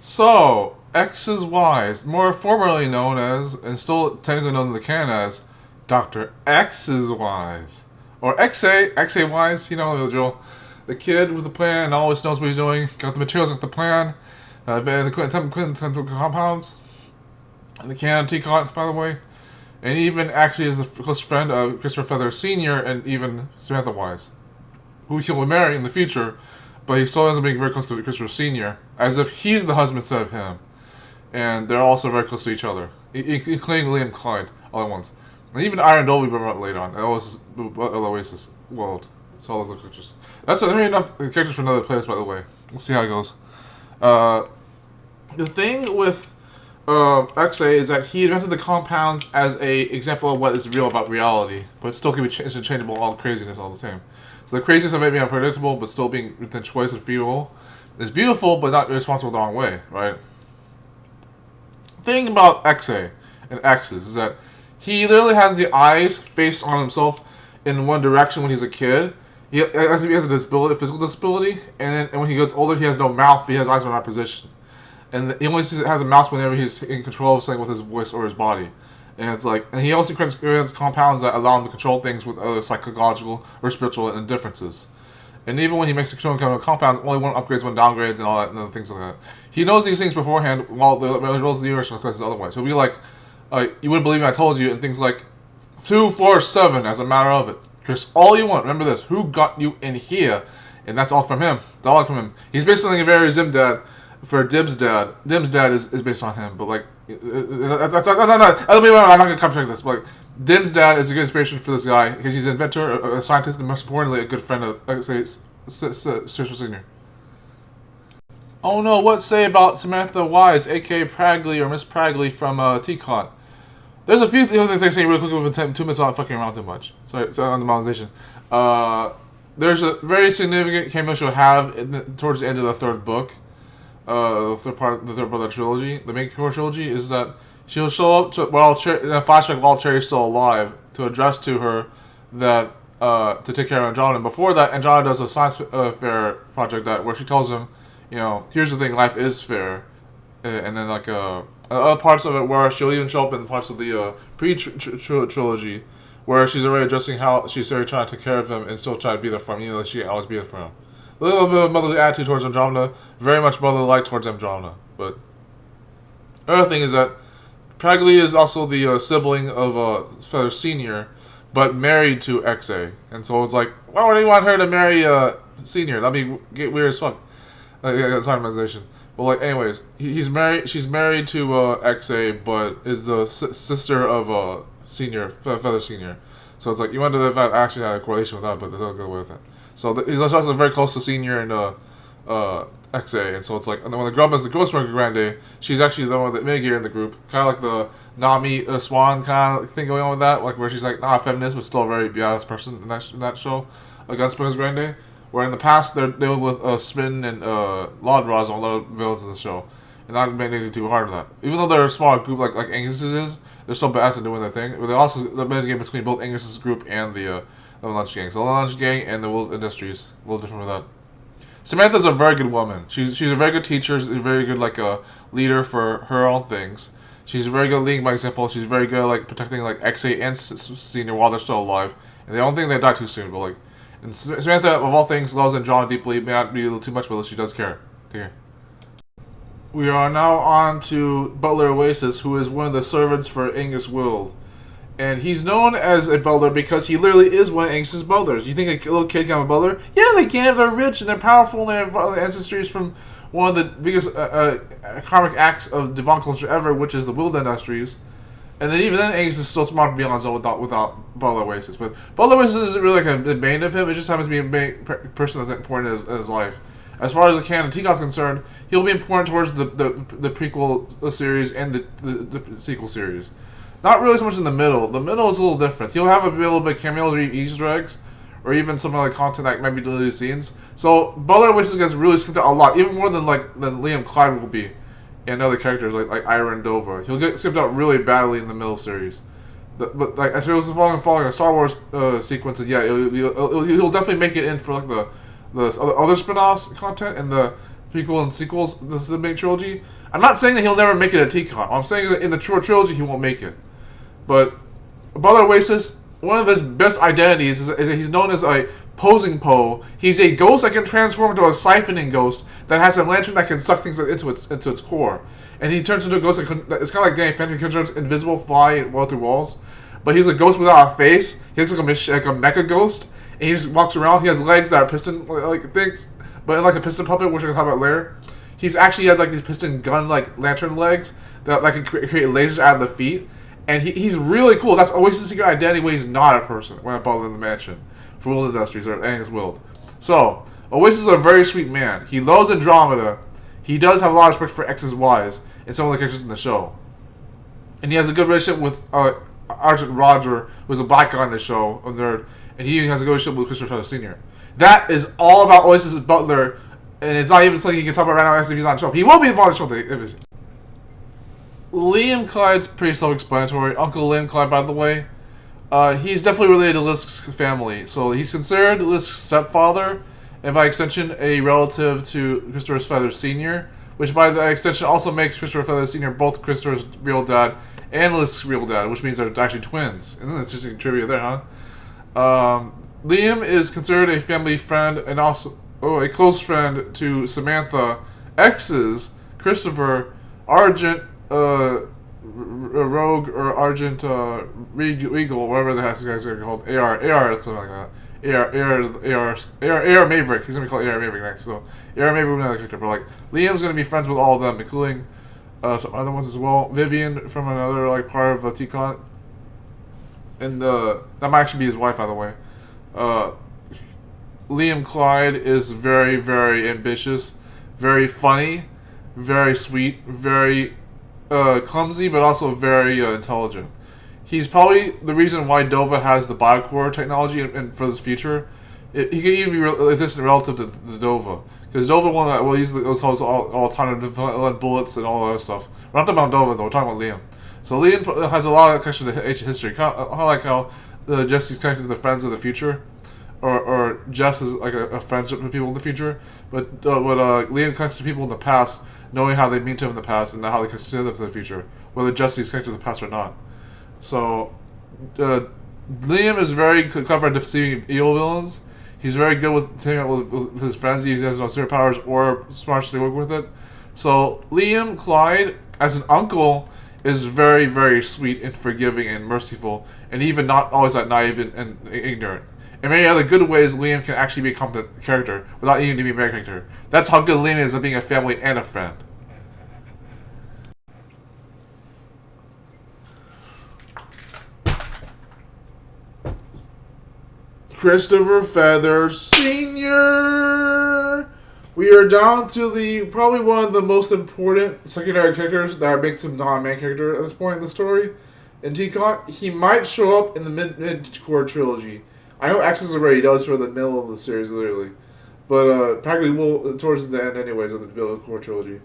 So, X's Y's, more formerly known as, and still technically known in the canon as, Dr. X's Y's. Or X.A. Y's, you know the drill. The kid with the plan always knows what he's doing, got the materials, got the plan, the quantum compounds, and the canon TCCOTT, by the way. And even actually is a close friend of Christopher Feather Sr. and even Samantha Wise, who he will marry in the future, but he still ends up being very close to Christopher Sr., as if he's the husband instead of him. And they're also very close to each other, including Liam Clyde, all at once. And even Iron Dole we brought up later on, Oasis World. So all those other characters. That's already enough characters for another playlist, by the way. We'll see how it goes. The thing with X.A. is that he invented the compounds as a example of what is real about reality, but it still can be interchangeable, all the craziness all the same. So the craziness of it being unpredictable, but still being within choice and free will, is beautiful, but not irresponsible the wrong way, right? The thing about X.A. and X's is that he literally has the eyes faced on himself in one direction when he's a kid. As if he has a disability, a physical disability, and when he gets older, he has no mouth, but he has eyes in the right position. And he only has a mouth whenever he's in control of something with his voice or his body. And it's like, and he also creates compounds that allow him to control things with other psychological or spiritual indifferences. And even when he makes the compounds, only one upgrades, one downgrades, and all that, and other things like that. He knows these things beforehand, while the universe class is otherwise. So he'll be like, you wouldn't believe me, I told you, and things like 2, 4, 7 as a matter of it. Chris, all you want. Remember this. Who got you in here? And that's all from him. It's all from him. He's basically a very Zim dad for Dib's dad. Dim's dad is based on him, but like, that's no. I'm not gonna contradict this, but like, Dim's dad is a good inspiration for this guy because he's an inventor, a scientist, and most importantly, a good friend of, say, Sister Senior. Oh no, what say about Samantha Wise, A.K.A. Pragley or Miss Pragley from TCCOTT? There's a few things I say really quickly within 2 minutes without fucking around too much. Sorry, on the monetization. There's a very significant cameo she'll have towards the end of the third book. The third part of the trilogy, the main core trilogy, is that she'll show up in a flashback while Cherry's still alive to address to her that to take care of Andromeda. Before that, Andromeda does a science fair project where she tells him, you know, here's the thing, life is fair, and then like other parts of it where she'll even show up in parts of the pre-trilogy where she's already addressing how she's already trying to take care of him and still try to be there for him, that she can always be there for him. A little bit of motherly attitude towards Andromeda, very much motherly-like towards Andromeda. But the other thing is that Pragley is also the sibling of Feather Senior, but married to X.A. And so it's like, why would you want her to marry Senior? That'd be weird as fuck. That's harmonization. Well, like, anyways, he's married. She's married to X.A., but is the sister of Senior, Feather Senior. So it's like you wonder if that actually had a correlation with that, but there's no good way with it. So he's also very close to Senior and X.A. And so it's like, and then when the Grub is the Gunsmokes Grande, she's actually the one that mitigated in the group, kind of like the Nami Swan kind of thing going on with that, like where she's like not a feminist but still a very badass person in that show, Gunsmokes Grande. Where in the past they're dealing with Spin and Lodraz, all the villains in the show, and not mitigating too hard on that. Even though they're a small group like Angus's is, they're still badass at doing their thing. But they're also mitigating between both Angus's group and the Lunch Gang. So the Lunch Gang and the World Industries, a little different with that. Samantha's a very good woman. She's a very good teacher. She's a very good leader for her own things. She's very good leading by example. She's very good protecting X.A. and Senior while they're still alive. And they don't think they die too soon, but and Samantha, of all things, loves Andromeda deeply. May not be a little too much, but she does care. Take care. We are now on to Butler Oasis, who is one of the servants for Angus Wilde. And he's known as a butler because he literally is one of Angus's butlers. You think a little kid can have a butler? Yeah, they can. They're rich and they're powerful and they have ancestries from one of the biggest karmic acts of divine culture ever, which is the Wilde Industries. And then even then, Angus is still smart to be on his own without Butler Oasis. But Butler Oasis isn't really a bane of him. It just happens to be a person that's important in his life. As far as the canon TCCOTT's concerned, he'll be important towards the prequel series and the sequel series. Not really so much in the middle. The middle is a little different. He'll have a little bit of cameos or Easter eggs, or even some content that might be deleted scenes. So Butler Oasis gets really skipped out a lot, even more than Liam Clyde will be, and other characters like Ira and Dover. He'll get skipped out really badly in the middle series. But as it was following a Star Wars sequence, and he'll definitely make it in for the other spin-offs content and the prequel and sequels, this is the main trilogy. I'm not saying that he'll never make it a TCOTT. I'm saying that in the trilogy he won't make it. But Butler Oasis, one of his best identities is that he's known as a posing Poe. He's a ghost that can transform into a siphoning ghost that has a lantern that can suck things into its core. And he turns into a ghost that it's kind of like Danny Phantom. He can turn invisible, fly, and roll through walls. But he's a ghost without a face. He looks like a mecha ghost. And he just walks around. He has legs that are piston like things, but like a piston puppet, which we're gonna talk about later. He's actually had like these piston gun like lantern legs that can create lasers out of the feet. And he's really cool. That's always the secret identity when he's not a person when I'm in the mansion for World Industries or Angus Wild. So Oasis is a very sweet man. He loves Andromeda. He does have a lot of respect for X's Y's and some of the characters in the show. And he has a good relationship with Argent Roger, who's a black guy in the show, a nerd. And he has a good relationship with Christopher Feather Sr. That is all about Oasis' Butler, and it's not even something you can talk about right now as if he's on the show. He will be involved in the show. Liam Clyde's pretty self-explanatory. Uncle Liam Clyde, by the way. He's definitely related to Lisk's family. So he's considered Lisk's stepfather, and by extension, a relative to Christopher Feather Sr., which by the extension also makes Christopher Feather Sr. both Christopher's real dad and Lisk's real dad, which means they're actually twins. And that's just trivia there, huh? Liam is considered a family friend and also a close friend to Samantha X's Christopher Argent Rogue or Argent Regal, whatever the heck this guy's called. AR, something like that. AR Maverick. He's gonna be called AR Maverick next. So AR Maverick will be another character, but like Liam's gonna be friends with all of them, including some other ones as well. Vivian from another like part of TCOTT. And that might actually be his wife, by the way. Liam Clyde is very, very ambitious, very funny, very sweet, very clumsy, but also very intelligent. He's probably the reason why Dova has the biocore technology and for this future. He could even be distant relative to Dova. Because Dova won that, well, he's all time of bullets and all that other stuff. We're not talking about Dova, though. We're talking about Liam. So Liam has a lot of connection to ancient history. Kind of like how Jesse's connected to the friends of the future. Or Jess is like a friendship with people in the future. But Liam connects to people in the past, knowing how they mean to him in the past and how they consider them to the future. Whether Jesse's connected to the past or not. So, Liam is very clever at deceiving evil villains. He's very good with teaming up with his friends. He has no superpowers or smarts to work with it. So, Liam Clyde, as an uncle, is very, very sweet and forgiving and merciful, and even not always that naive and ignorant. In many other good ways, Liam can actually be a competent character without needing to be a main character. That's how good Liam is at being a family and a friend. Christopher Feather Sr. We are down to probably one of the most important secondary characters that makes him not a main character at this point in the story. In TCOTT, he might show up in the mid-core trilogy. I know X is already does for the middle of the series, literally. But practically will towards the end anyways of the mid-core trilogy.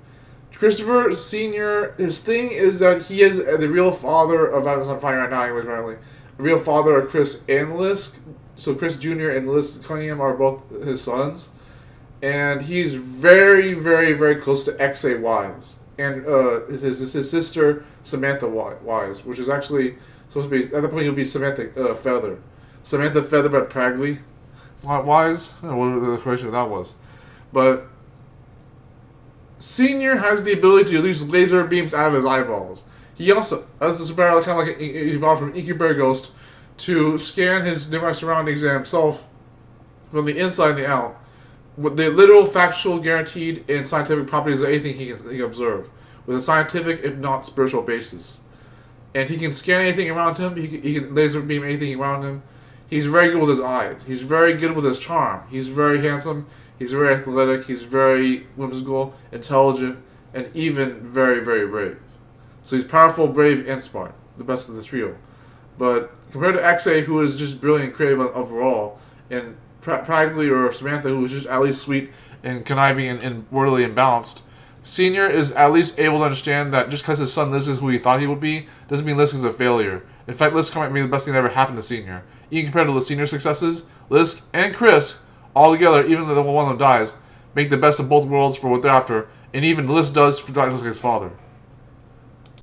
Christopher Sr., his thing is that he is the real father of, I was on fire right now anyways, apparently. The real father of Chris and Lisk. So Chris Jr. and Liz Cunningham are both his sons. And he's very, very, very close to A.K.A. Wise. And his sister, Samantha Wise, which is actually supposed to be, at that point he'll be Samantha Feather. Samantha Feather but Pragley Wise? I don't know what the correction of that was. But Senior has the ability to use laser beams out of his eyeballs. He also has the superpower kind of like he bought from Incubator Ghost to scan his nearby surroundings and himself from the inside and the out, with the literal, factual, guaranteed, and scientific properties of anything he can observe, with a scientific, if not spiritual, basis. And he can scan anything around him. He can laser beam anything around him. He's very good with his eyes. He's very good with his charm. He's very handsome. He's very athletic. He's very whimsical, intelligent, and even very, very brave. So he's powerful, brave, and smart. The best of the trio. But compared to A.K.A., who is just brilliant and creative overall, and Pragley or Samantha, who is just at least sweet and conniving and worldly and balanced, Senior is at least able to understand that just because his son Lisk is who he thought he would be, doesn't mean Lisk is a failure. In fact, Lisk might be the best thing that ever happened to Senior. Even compared to the Senior successes, Lisk and Chris, all together, even though one of them dies, make the best of both worlds for what they're after, and even Liz does for just like his father.